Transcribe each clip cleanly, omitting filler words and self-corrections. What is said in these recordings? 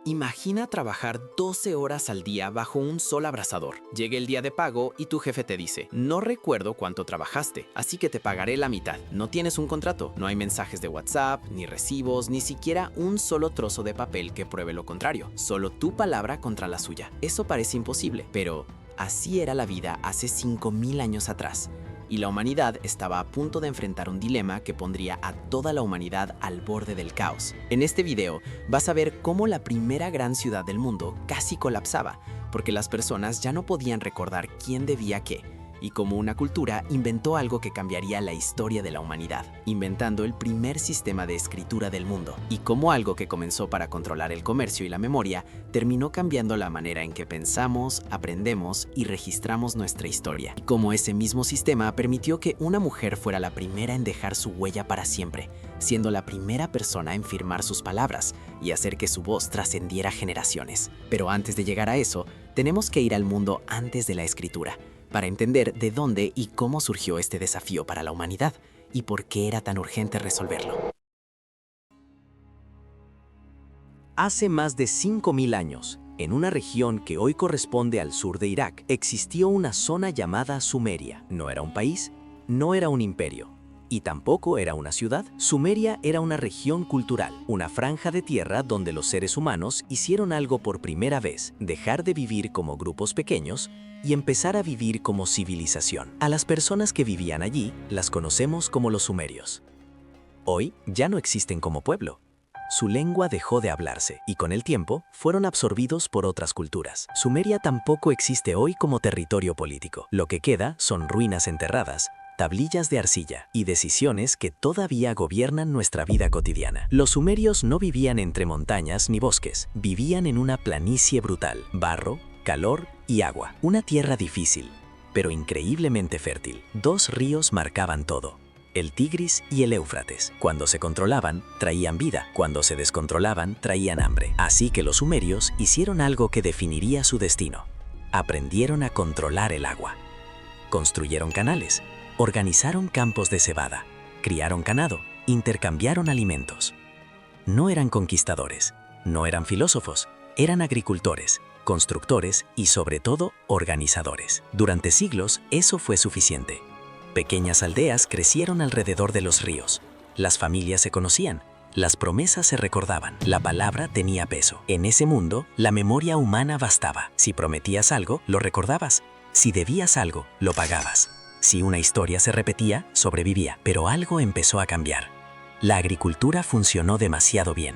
Imagina trabajar 12 horas al día bajo un sol abrasador. Llega el día de pago y tu jefe te dice, no recuerdo cuánto trabajaste, así que te pagaré la mitad. No tienes un contrato, no hay mensajes de WhatsApp, ni recibos, ni siquiera un solo trozo de papel que pruebe lo contrario. Solo tu palabra contra la suya. Eso parece imposible, pero así era la vida hace 5000 años atrás. Y la humanidad estaba a punto de enfrentar un dilema que pondría a toda la humanidad al borde del caos. En este video vas a ver cómo la primera gran ciudad del mundo casi colapsaba, porque las personas ya no podían recordar quién debía qué, y cómo una cultura inventó algo que cambiaría la historia de la humanidad, inventando el primer sistema de escritura del mundo, y cómo algo que comenzó para controlar el comercio y la memoria terminó cambiando la manera en que pensamos, aprendemos y registramos nuestra historia, y cómo ese mismo sistema permitió que una mujer fuera la primera en dejar su huella para siempre, siendo la primera persona en firmar sus palabras y hacer que su voz trascendiera generaciones. Pero antes de llegar a eso, tenemos que ir al mundo antes de la escritura, para entender de dónde y cómo surgió este desafío para la humanidad y por qué era tan urgente resolverlo. Hace más de 5000 años, en una región que hoy corresponde al sur de Irak, existió una zona llamada Sumeria. No era un país, no era un imperio, y tampoco era una ciudad. Sumeria era una región cultural, una franja de tierra donde los seres humanos hicieron algo por primera vez: dejar de vivir como grupos pequeños y empezar a vivir como civilización. A las personas que vivían allí las conocemos como los sumerios. Hoy ya no existen como pueblo. Su lengua dejó de hablarse y con el tiempo fueron absorbidos por otras culturas. Sumeria tampoco existe hoy como territorio político. Lo que queda son ruinas enterradas, tablillas de arcilla y decisiones que todavía gobiernan nuestra vida cotidiana. Los sumerios no vivían entre montañas ni bosques, vivían en una planicie brutal: barro, calor y agua. Una tierra difícil, pero increíblemente fértil. Dos ríos marcaban todo: el Tigris y el Éufrates. Cuando se controlaban, traían vida; cuando se descontrolaban, traían hambre. Así que los sumerios hicieron algo que definiría su destino: aprendieron a controlar el agua. Construyeron canales, organizaron campos de cebada, criaron ganado, intercambiaron alimentos. No eran conquistadores, no eran filósofos, eran agricultores, constructores y, sobre todo, organizadores. Durante siglos, eso fue suficiente. Pequeñas aldeas crecieron alrededor de los ríos. Las familias se conocían, las promesas se recordaban, la palabra tenía peso. En ese mundo, la memoria humana bastaba. Si prometías algo, lo recordabas. Si debías algo, lo pagabas. Si una historia se repetía, sobrevivía. Pero algo empezó a cambiar. La agricultura funcionó demasiado bien.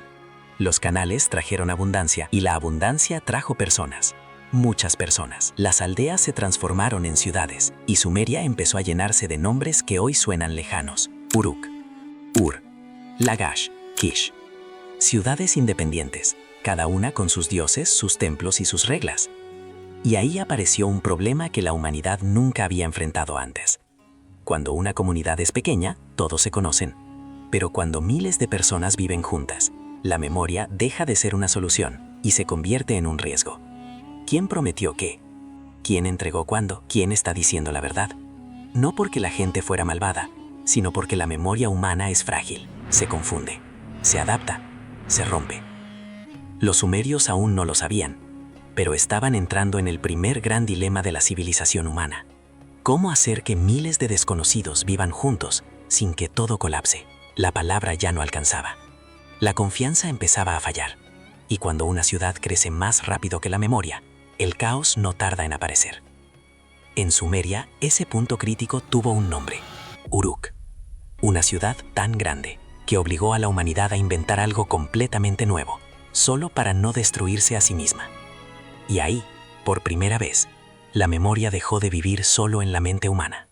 Los canales trajeron abundancia y la abundancia trajo personas. Muchas personas. Las aldeas se transformaron en ciudades y Sumeria empezó a llenarse de nombres que hoy suenan lejanos: Uruk, Ur, Lagash, Kish. Ciudades independientes, cada una con sus dioses, sus templos y sus reglas. Y ahí apareció un problema que la humanidad nunca había enfrentado antes. Cuando una comunidad es pequeña, todos se conocen. Pero cuando miles de personas viven juntas, la memoria deja de ser una solución y se convierte en un riesgo. ¿Quién prometió qué? ¿Quién entregó cuándo? ¿Quién está diciendo la verdad? No porque la gente fuera malvada, sino porque la memoria humana es frágil, se confunde, se adapta, se rompe. Los sumerios aún no lo sabían, pero estaban entrando en el primer gran dilema de la civilización humana: ¿cómo hacer que miles de desconocidos vivan juntos sin que todo colapse? La palabra ya no alcanzaba. La confianza empezaba a fallar, y cuando una ciudad crece más rápido que la memoria, el caos no tarda en aparecer. En Sumeria, ese punto crítico tuvo un nombre: Uruk. Una ciudad tan grande que obligó a la humanidad a inventar algo completamente nuevo, solo para no destruirse a sí misma. Y ahí, por primera vez, la memoria dejó de vivir solo en la mente humana.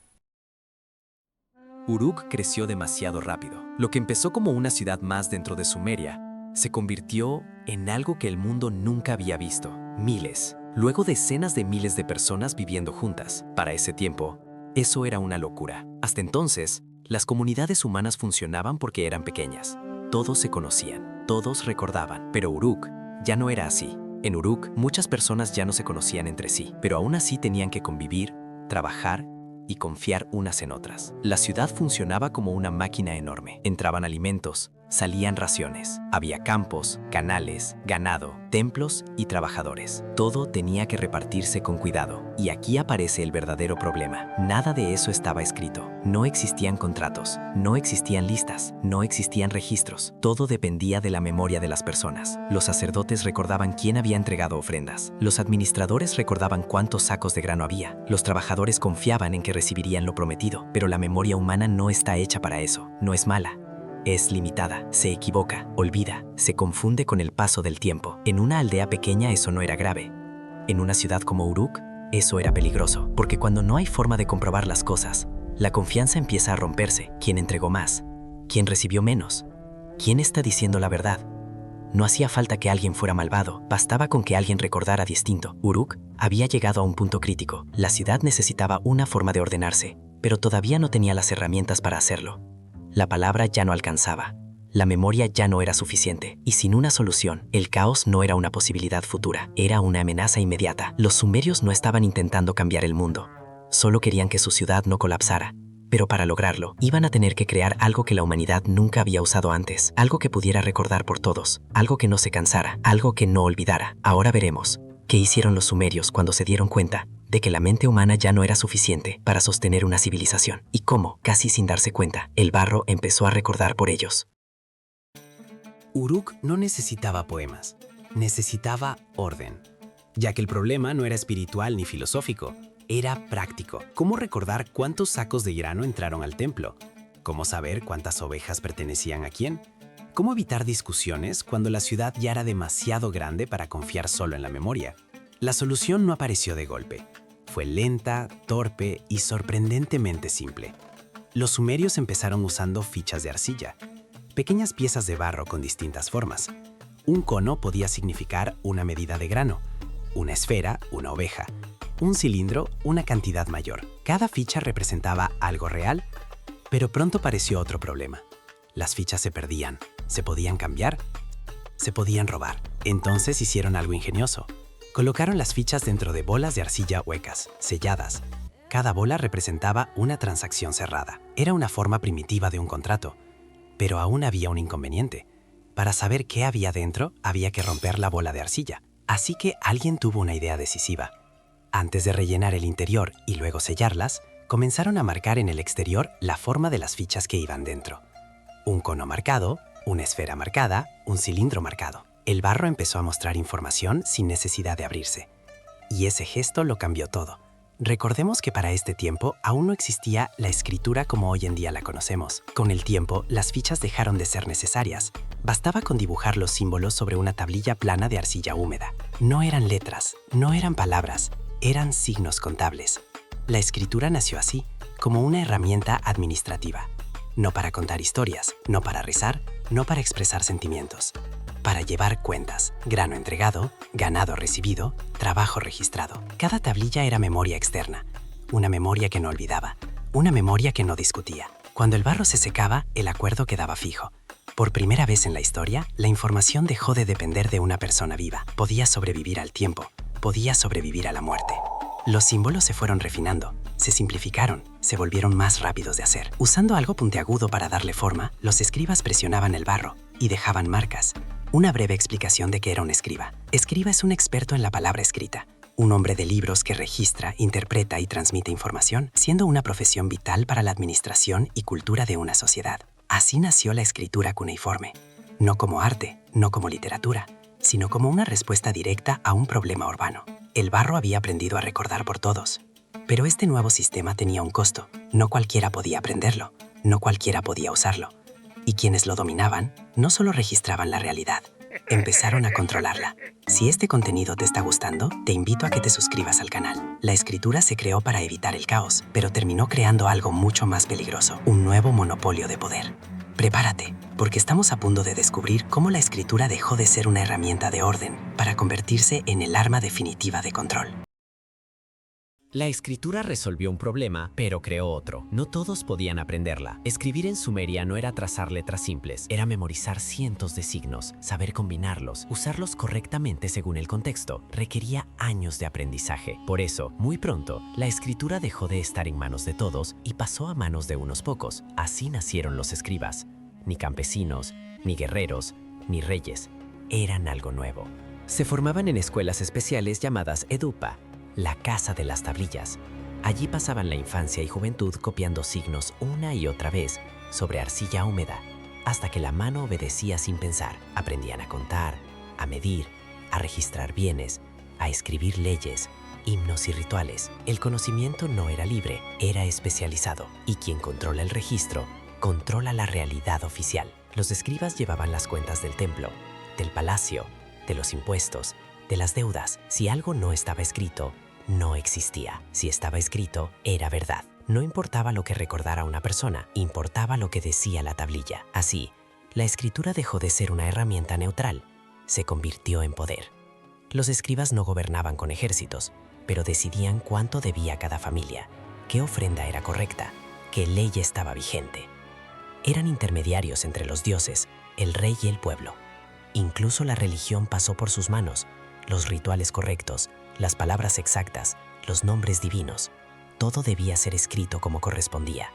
Uruk creció demasiado rápido. Lo que empezó como una ciudad más dentro de Sumeria se convirtió en algo que el mundo nunca había visto. Miles, luego decenas de miles de personas viviendo juntas. Para ese tiempo, eso era una locura. Hasta entonces, las comunidades humanas funcionaban porque eran pequeñas. Todos se conocían, todos recordaban. Pero Uruk ya no era así. En Uruk, muchas personas ya no se conocían entre sí, pero aún así tenían que convivir, trabajar y confiar unas en otras. La ciudad funcionaba como una máquina enorme. Entraban alimentos, salían raciones. Había campos, canales, ganado, templos y trabajadores. Todo tenía que repartirse con cuidado. Y aquí aparece el verdadero problema. Nada de eso estaba escrito. No existían contratos, no existían listas, no existían registros. Todo dependía de la memoria de las personas. Los sacerdotes recordaban quién había entregado ofrendas. Los administradores recordaban cuántos sacos de grano había. Los trabajadores confiaban en que recibirían lo prometido. Pero la memoria humana no está hecha para eso. No es mala. Es limitada, se equivoca, olvida, se confunde con el paso del tiempo. En una aldea pequeña eso no era grave. En una ciudad como Uruk, eso era peligroso, porque cuando no hay forma de comprobar las cosas, la confianza empieza a romperse. ¿Quién entregó más? ¿Quién recibió menos? ¿Quién está diciendo la verdad? No hacía falta que alguien fuera malvado, bastaba con que alguien recordara distinto. Uruk había llegado a un punto crítico. La ciudad necesitaba una forma de ordenarse, pero todavía no tenía las herramientas para hacerlo. La palabra ya no alcanzaba. La memoria ya no era suficiente. Y sin una solución, el caos no era una posibilidad futura, era una amenaza inmediata. Los sumerios no estaban intentando cambiar el mundo. Solo querían que su ciudad no colapsara. Pero para lograrlo, iban a tener que crear algo que la humanidad nunca había usado antes. Algo que pudiera recordar por todos. Algo que no se cansara. Algo que no olvidara. Ahora veremos qué hicieron los sumerios cuando se dieron cuenta de que la mente humana ya no era suficiente para sostener una civilización, y cómo, casi sin darse cuenta, el barro empezó a recordar por ellos. Uruk no necesitaba poemas, necesitaba orden, ya que el problema no era espiritual ni filosófico, era práctico. ¿Cómo recordar cuántos sacos de grano entraron al templo? ¿Cómo saber cuántas ovejas pertenecían a quién? ¿Cómo evitar discusiones cuando la ciudad ya era demasiado grande para confiar solo en la memoria? La solución no apareció de golpe. Fue lenta, torpe y sorprendentemente simple. Los sumerios empezaron usando fichas de arcilla, pequeñas piezas de barro con distintas formas. Un cono podía significar una medida de grano, una esfera, una oveja, un cilindro, una cantidad mayor. Cada ficha representaba algo real, pero pronto apareció otro problema. Las fichas se perdían, se podían cambiar, se podían robar. Entonces hicieron algo ingenioso. Colocaron las fichas dentro de bolas de arcilla huecas, selladas. Cada bola representaba una transacción cerrada. Era una forma primitiva de un contrato. Pero aún había un inconveniente. Para saber qué había dentro, había que romper la bola de arcilla. Así que alguien tuvo una idea decisiva. Antes de rellenar el interior y luego sellarlas, comenzaron a marcar en el exterior la forma de las fichas que iban dentro. Un cono marcado, una esfera marcada, un cilindro marcado. El barro empezó a mostrar información sin necesidad de abrirse. Y ese gesto lo cambió todo. Recordemos que para este tiempo aún no existía la escritura como hoy en día la conocemos. Con el tiempo, las fichas dejaron de ser necesarias. Bastaba con dibujar los símbolos sobre una tablilla plana de arcilla húmeda. No eran letras, no eran palabras, eran signos contables. La escritura nació así, como una herramienta administrativa. No para contar historias, no para rezar, no para expresar sentimientos. Para llevar cuentas, grano entregado, ganado recibido, trabajo registrado. Cada tablilla era memoria externa, una memoria que no olvidaba, una memoria que no discutía. Cuando el barro se secaba, el acuerdo quedaba fijo. Por primera vez en la historia, la información dejó de depender de una persona viva. Podía sobrevivir al tiempo, podía sobrevivir a la muerte. Los símbolos se fueron refinando, se simplificaron, se volvieron más rápidos de hacer. Usando algo puntiagudo para darle forma, los escribas presionaban el barro y dejaban marcas. Una breve explicación de qué era un escriba. Escriba es un experto en la palabra escrita, un hombre de libros que registra, interpreta y transmite información, siendo una profesión vital para la administración y cultura de una sociedad. Así nació la escritura cuneiforme, no como arte, no como literatura, sino como una respuesta directa a un problema urbano. El barro había aprendido a recordar por todos, pero este nuevo sistema tenía un costo. No cualquiera podía aprenderlo, no cualquiera podía usarlo. Y quienes lo dominaban no solo registraban la realidad, empezaron a controlarla. Si este contenido te está gustando, te invito a que te suscribas al canal. La escritura se creó para evitar el caos, pero terminó creando algo mucho más peligroso, un nuevo monopolio de poder. Prepárate, porque estamos a punto de descubrir cómo la escritura dejó de ser una herramienta de orden para convertirse en el arma definitiva de control. La escritura resolvió un problema, pero creó otro. No todos podían aprenderla. Escribir en Sumeria no era trazar letras simples, era memorizar cientos de signos, saber combinarlos, usarlos correctamente según el contexto. Requería años de aprendizaje. Por eso, muy pronto, la escritura dejó de estar en manos de todos y pasó a manos de unos pocos. Así nacieron los escribas. Ni campesinos, ni guerreros, ni reyes. Eran algo nuevo. Se formaban en escuelas especiales llamadas Edupa, la casa de las tablillas. Allí pasaban la infancia y juventud copiando signos una y otra vez sobre arcilla húmeda, hasta que la mano obedecía sin pensar. Aprendían a contar, a medir, a registrar bienes, a escribir leyes, himnos y rituales. El conocimiento no era libre, era especializado, y quien controla el registro, controla la realidad oficial. Los escribas llevaban las cuentas del templo, del palacio, de los impuestos, de las deudas. Si algo no estaba escrito, no existía. Si estaba escrito, era verdad. No importaba lo que recordara una persona, importaba lo que decía la tablilla. Así, la escritura dejó de ser una herramienta neutral, se convirtió en poder. Los escribas no gobernaban con ejércitos, pero decidían cuánto debía cada familia, qué ofrenda era correcta, qué ley estaba vigente. Eran intermediarios entre los dioses, el rey y el pueblo. Incluso la religión pasó por sus manos, los rituales correctos, las palabras exactas, los nombres divinos. Todo debía ser escrito como correspondía.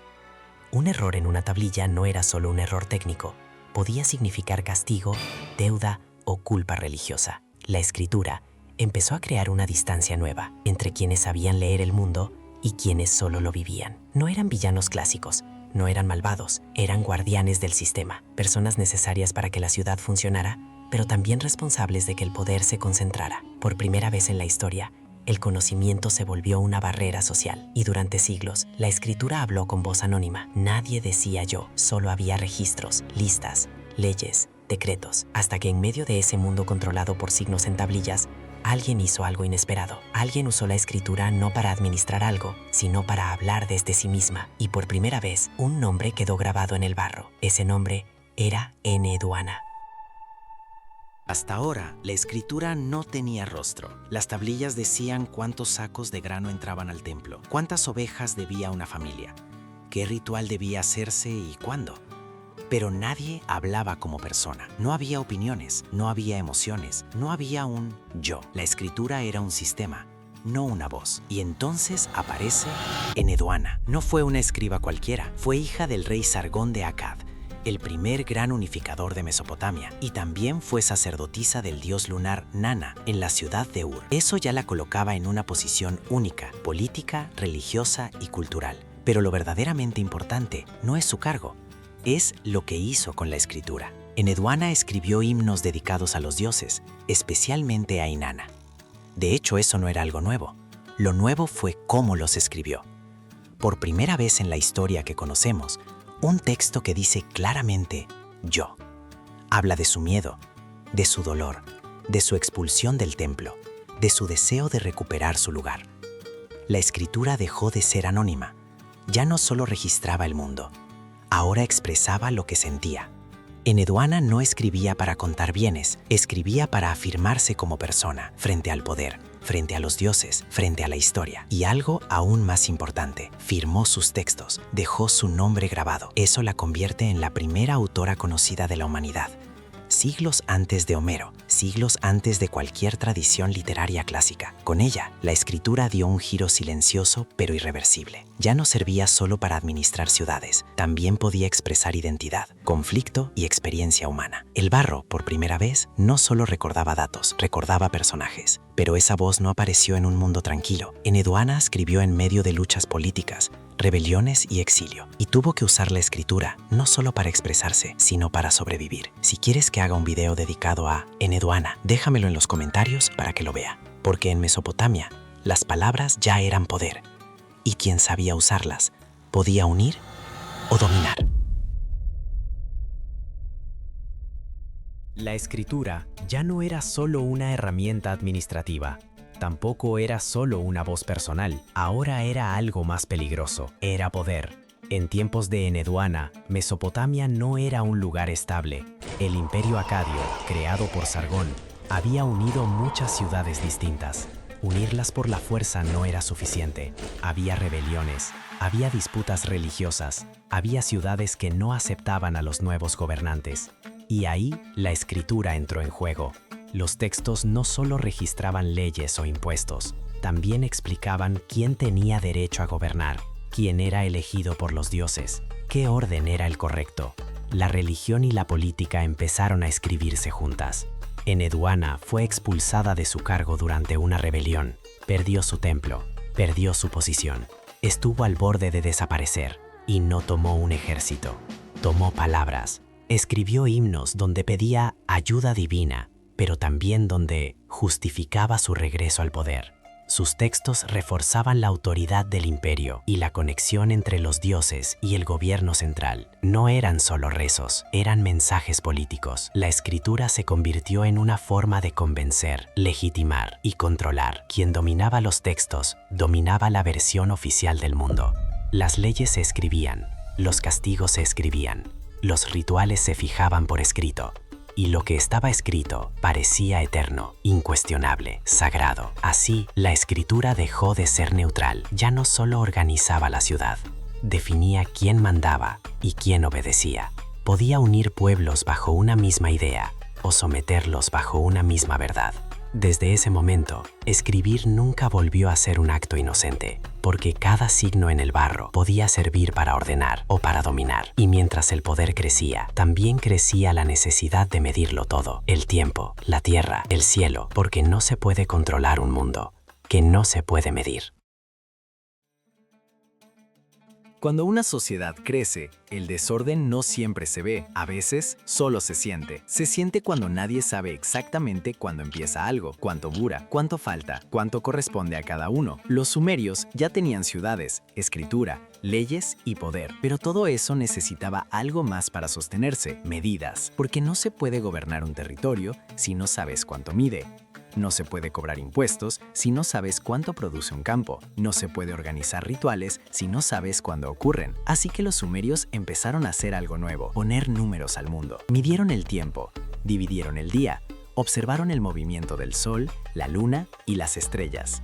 Un error en una tablilla no era solo un error técnico, podía significar castigo, deuda o culpa religiosa. La escritura empezó a crear una distancia nueva entre quienes sabían leer el mundo y quienes solo lo vivían. No eran villanos clásicos, no eran malvados, eran guardianes del sistema, personas necesarias para que la ciudad funcionara, pero también responsables de que el poder se concentrara. Por primera vez en la historia, el conocimiento se volvió una barrera social, y durante siglos, la escritura habló con voz anónima. Nadie decía yo, solo había registros, listas, leyes, decretos, hasta que en medio de ese mundo controlado por signos en tablillas, alguien hizo algo inesperado. Alguien usó la escritura no para administrar algo, sino para hablar desde sí misma. Y por primera vez, un nombre quedó grabado en el barro. Ese nombre era Enheduanna. Hasta ahora, la escritura no tenía rostro. Las tablillas decían cuántos sacos de grano entraban al templo, cuántas ovejas debía una familia, qué ritual debía hacerse y cuándo. Pero nadie hablaba como persona. No había opiniones, no había emociones, no había un yo. La escritura era un sistema, no una voz. Y entonces aparece Enheduanna. No fue una escriba cualquiera, fue hija del rey Sargón de Akkad, el primer gran unificador de Mesopotamia, y también fue sacerdotisa del dios lunar Nana en la ciudad de Ur. Eso ya la colocaba en una posición única, política, religiosa y cultural. Pero lo verdaderamente importante no es su cargo, es lo que hizo con la escritura. Enheduanna escribió himnos dedicados a los dioses, especialmente a Inanna. De hecho, eso no era algo nuevo. Lo nuevo fue cómo los escribió. Por primera vez en la historia que conocemos, un texto que dice claramente yo. Habla de su miedo, de su dolor, de su expulsión del templo, de su deseo de recuperar su lugar. La escritura dejó de ser anónima. Ya no solo registraba el mundo, ahora expresaba lo que sentía. Enheduanna no escribía para contar bienes, escribía para afirmarse como persona, frente al poder, frente a los dioses, frente a la historia. Y algo aún más importante, firmó sus textos, dejó su nombre grabado. Eso la convierte en la primera autora conocida de la humanidad. Siglos antes de Homero, siglos antes de cualquier tradición literaria clásica. Con ella, la escritura dio un giro silencioso pero irreversible. Ya no servía solo para administrar ciudades, también podía expresar identidad, conflicto y experiencia humana. El barro, por primera vez, no solo recordaba datos, recordaba personajes. Pero esa voz no apareció en un mundo tranquilo. Enheduanna escribió en medio de luchas políticas, rebeliones y exilio, y tuvo que usar la escritura no solo para expresarse, sino para sobrevivir. Si quieres que haga un video dedicado a Enheduanna, déjamelo en los comentarios para que lo vea, porque en Mesopotamia las palabras ya eran poder, y quien sabía usarlas podía unir o dominar. La escritura ya no era solo una herramienta administrativa. Tampoco era solo una voz personal, ahora era algo más peligroso, era poder. En tiempos de Enheduanna, Mesopotamia no era un lugar estable. El imperio acadio, creado por Sargón, había unido muchas ciudades distintas. Unirlas por la fuerza no era suficiente. Había rebeliones, había disputas religiosas, había ciudades que no aceptaban a los nuevos gobernantes. Y ahí la escritura entró en juego. Los textos no solo registraban leyes o impuestos, también explicaban quién tenía derecho a gobernar, quién era elegido por los dioses, qué orden era el correcto. la religión y la política empezaron a escribirse juntas. Enheduanna fue expulsada de su cargo durante una rebelión. Perdió su templo, perdió su posición. Estuvo al borde de desaparecer y no tomó un ejército. Tomó palabras. Escribió himnos donde pedía ayuda divina, pero también donde justificaba su regreso al poder. Sus textos reforzaban la autoridad del imperio y la conexión entre los dioses y el gobierno central. No eran solo rezos, eran mensajes políticos. La escritura se convirtió en una forma de convencer, legitimar y controlar. Quien dominaba los textos, dominaba la versión oficial del mundo. Las leyes se escribían, los castigos se escribían, los rituales se fijaban por escrito. Y lo que estaba escrito parecía eterno, incuestionable, sagrado. Así, la escritura dejó de ser neutral. Ya no solo organizaba la ciudad, definía quién mandaba y quién obedecía. Podía unir pueblos bajo una misma idea o someterlos bajo una misma verdad. Desde ese momento, escribir nunca volvió a ser un acto inocente, porque cada signo en el barro podía servir para ordenar o para dominar. Y mientras el poder crecía, también crecía la necesidad de medirlo todo: el tiempo, la tierra, el cielo, porque no se puede controlar un mundo que no se puede medir. Cuando una sociedad crece, el desorden no siempre se ve, a veces solo se siente. Se siente cuando nadie sabe exactamente cuándo empieza algo, cuánto dura, cuánto falta, cuánto corresponde a cada uno. Los sumerios ya tenían ciudades, escritura, leyes y poder, pero todo eso necesitaba algo más para sostenerse: medidas, porque no se puede gobernar un territorio si no sabes cuánto mide. No se puede cobrar impuestos si no sabes cuánto produce un campo. No se puede organizar rituales si no sabes cuándo ocurren. Así que los sumerios empezaron a hacer algo nuevo: poner números al mundo. Midieron el tiempo, dividieron el día, observaron el movimiento del sol, la luna y las estrellas.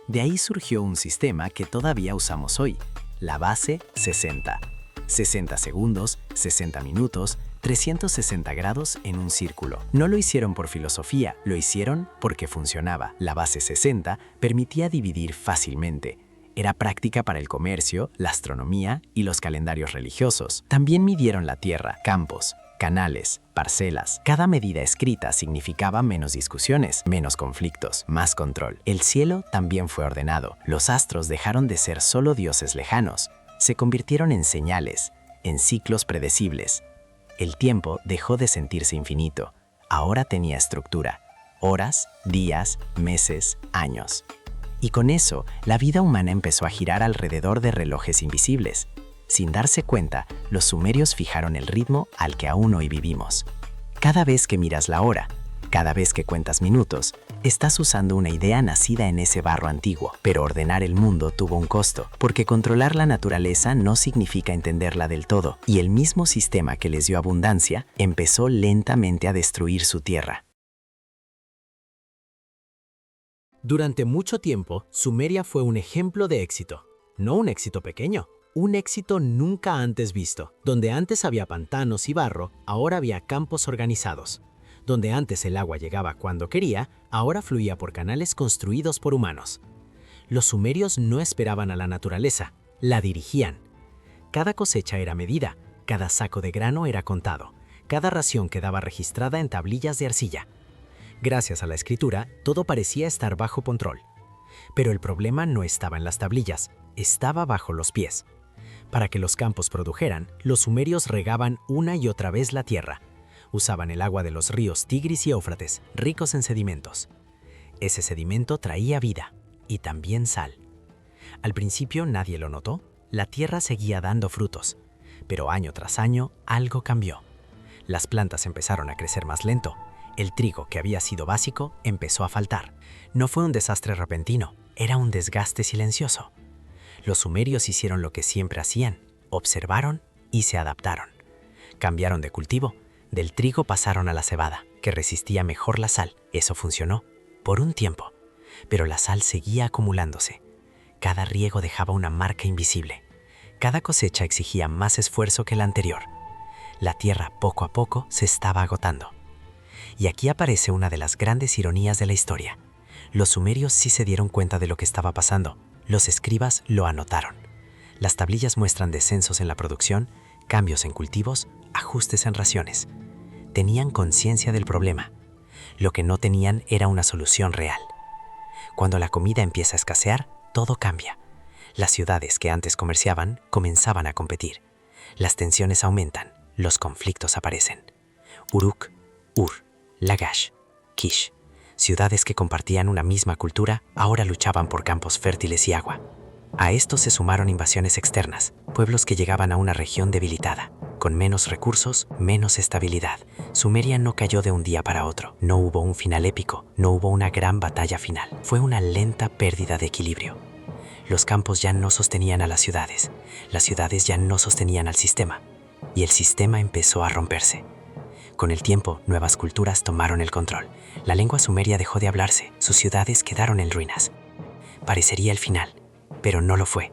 De ahí surgió un sistema que todavía usamos hoy: la base 60. 60 segundos, 60 minutos, 360 grados en un círculo. No lo hicieron por filosofía, lo hicieron porque funcionaba. La base 60 permitía dividir fácilmente. Era práctica para el comercio, la astronomía y los calendarios religiosos. También midieron la tierra, campos, canales, parcelas. Cada medida escrita significaba menos discusiones, menos conflictos, más control. El cielo también fue ordenado. Los astros dejaron de ser solo dioses lejanos. Se convirtieron en señales, en ciclos predecibles. El tiempo dejó de sentirse infinito. Ahora tenía estructura: horas, días, meses, años. Y con eso, la vida humana empezó a girar alrededor de relojes invisibles. Sin darse cuenta, los sumerios fijaron el ritmo al que aún hoy vivimos. Cada vez que miras la hora, cada vez que cuentas minutos, estás usando una idea nacida en ese barro antiguo. Pero ordenar el mundo tuvo un costo, porque controlar la naturaleza no significa entenderla del todo, y el mismo sistema que les dio abundancia empezó lentamente a destruir su tierra. Durante mucho tiempo, Sumeria fue un ejemplo de éxito. No un éxito pequeño, un éxito nunca antes visto. Donde antes había pantanos y barro, ahora había campos organizados. Donde antes el agua llegaba cuando quería, ahora fluía por canales construidos por humanos. Los sumerios no esperaban a la naturaleza, la dirigían. Cada cosecha era medida, cada saco de grano era contado, cada ración quedaba registrada en tablillas de arcilla. Gracias a la escritura, todo parecía estar bajo control. Pero el problema no estaba en las tablillas, estaba bajo los pies. Para que los campos produjeran, los sumerios regaban una y otra vez la tierra. Usaban el agua de los ríos Tigris y Éufrates, ricos en sedimentos. Ese sedimento traía vida y también sal. Al principio nadie lo notó, la tierra seguía dando frutos, pero año tras año algo cambió. Las plantas empezaron a crecer más lento, el trigo que había sido básico empezó a faltar. No fue un desastre repentino, era un desgaste silencioso. Los sumerios hicieron lo que siempre hacían, observaron y se adaptaron. Cambiaron de cultivo. Del trigo pasaron a la cebada, que resistía mejor la sal. Eso funcionó por un tiempo, pero la sal seguía acumulándose. Cada riego dejaba una marca invisible. Cada cosecha exigía más esfuerzo que la anterior. La tierra poco a poco se estaba agotando. Y aquí aparece una de las grandes ironías de la historia. Los sumerios sí se dieron cuenta de lo que estaba pasando. Los escribas lo anotaron. Las tablillas muestran descensos en la producción, cambios en cultivos, ajustes en raciones. Tenían conciencia del problema. Lo que no tenían era una solución real. Cuando la comida empieza a escasear, todo cambia. Las ciudades que antes comerciaban comenzaban a competir. Las tensiones aumentan, los conflictos aparecen. Uruk, Ur, Lagash, Kish, ciudades que compartían una misma cultura, ahora luchaban por campos fértiles y agua. A esto se sumaron invasiones externas, pueblos que llegaban a una región debilitada, con menos recursos, menos estabilidad. Sumeria no cayó de un día para otro. No hubo un final épico, no hubo una gran batalla final. Fue una lenta pérdida de equilibrio. Los campos ya no sostenían a las ciudades ya no sostenían al sistema, y el sistema empezó a romperse. Con el tiempo, nuevas culturas tomaron el control. La lengua sumeria dejó de hablarse, sus ciudades quedaron en ruinas. Parecería el final, pero no lo fue,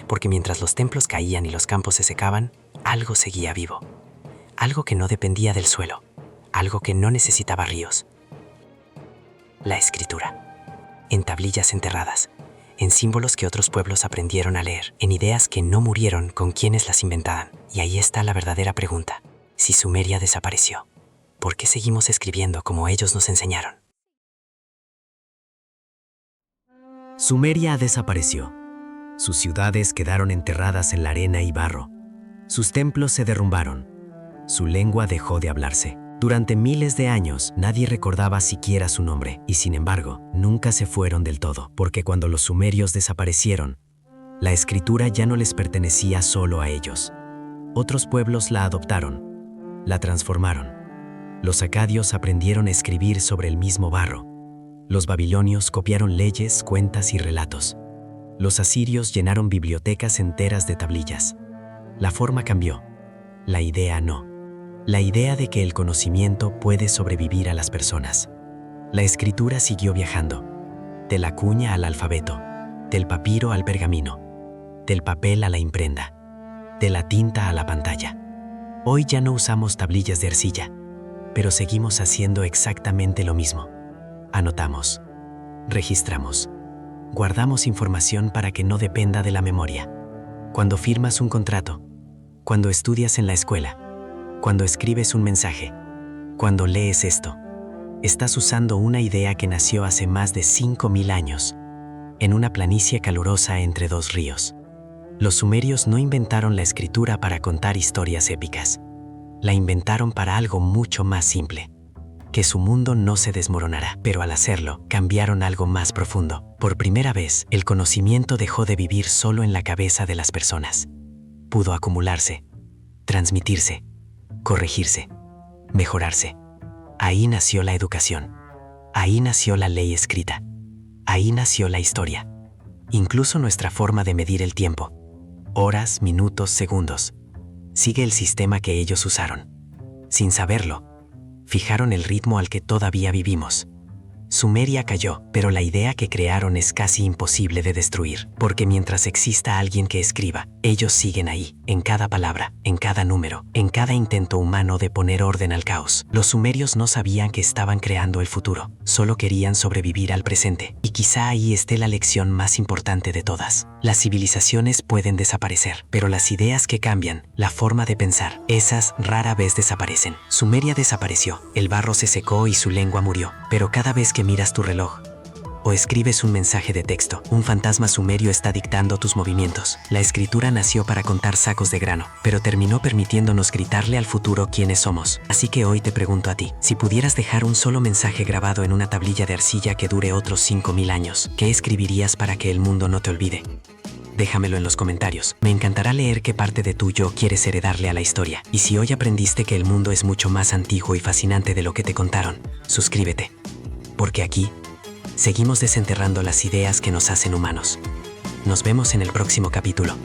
porque mientras los templos caían y los campos se secaban, algo seguía vivo. Algo que no dependía del suelo, algo que no necesitaba ríos. La escritura. En tablillas enterradas, en símbolos que otros pueblos aprendieron a leer, en ideas que no murieron con quienes las inventaban. Y ahí está la verdadera pregunta. Si Sumeria desapareció, ¿por qué seguimos escribiendo como ellos nos enseñaron? Sumeria desapareció. Sus ciudades quedaron enterradas en la arena y barro. Sus templos se derrumbaron. Su lengua dejó de hablarse. Durante miles de años, nadie recordaba siquiera su nombre, y sin embargo, nunca se fueron del todo, porque cuando los sumerios desaparecieron, la escritura ya no les pertenecía solo a ellos. Otros pueblos la adoptaron, la transformaron. Los acadios aprendieron a escribir sobre el mismo barro. Los babilonios copiaron leyes, cuentas y relatos. Los asirios llenaron bibliotecas enteras de tablillas. La forma cambió, la idea no. La idea de que el conocimiento puede sobrevivir a las personas. La escritura siguió viajando, de la cuña al alfabeto, del papiro al pergamino, del papel a la imprenta, de la tinta a la pantalla. Hoy ya no usamos tablillas de arcilla, pero seguimos haciendo exactamente lo mismo. Anotamos, registramos, guardamos información para que no dependa de la memoria. Cuando firmas un contrato, cuando estudias en la escuela, cuando escribes un mensaje, cuando lees esto, estás usando una idea que nació hace más de 5000 años, en una planicie calurosa entre dos ríos. Los sumerios no inventaron la escritura para contar historias épicas. La inventaron para algo mucho más simple: que su mundo no se desmoronara. Pero al hacerlo, cambiaron algo más profundo. Por primera vez, el conocimiento dejó de vivir solo en la cabeza de las personas. Pudo acumularse, transmitirse, corregirse, mejorarse. Ahí nació la educación. Ahí nació la ley escrita. Ahí nació la historia. Incluso nuestra forma de medir el tiempo. Horas, minutos, segundos. Sigue el sistema que ellos usaron. Sin saberlo, fijaron el ritmo al que todavía vivimos. Sumeria cayó, pero la idea que crearon es casi imposible de destruir, porque mientras exista alguien que escriba, ellos siguen ahí, en cada palabra, en cada número, en cada intento humano de poner orden al caos. Los sumerios no sabían que estaban creando el futuro, solo querían sobrevivir al presente. Y quizá ahí esté la lección más importante de todas. Las civilizaciones pueden desaparecer, pero las ideas que cambian, la forma de pensar, esas rara vez desaparecen. Sumeria desapareció, el barro se secó y su lengua murió, pero cada vez que miras tu reloj o escribes un mensaje de texto, un fantasma sumerio está dictando tus movimientos. La escritura nació para contar sacos de grano, pero terminó permitiéndonos gritarle al futuro quiénes somos. Así que hoy te pregunto a ti, si pudieras dejar un solo mensaje grabado en una tablilla de arcilla que dure otros 5000 años, ¿qué escribirías para que el mundo no te olvide? Déjamelo en los comentarios. Me encantará leer qué parte de tu yo quieres heredarle a la historia. Y si hoy aprendiste que el mundo es mucho más antiguo y fascinante de lo que te contaron, suscríbete. Porque aquí seguimos desenterrando las ideas que nos hacen humanos. Nos vemos en el próximo capítulo.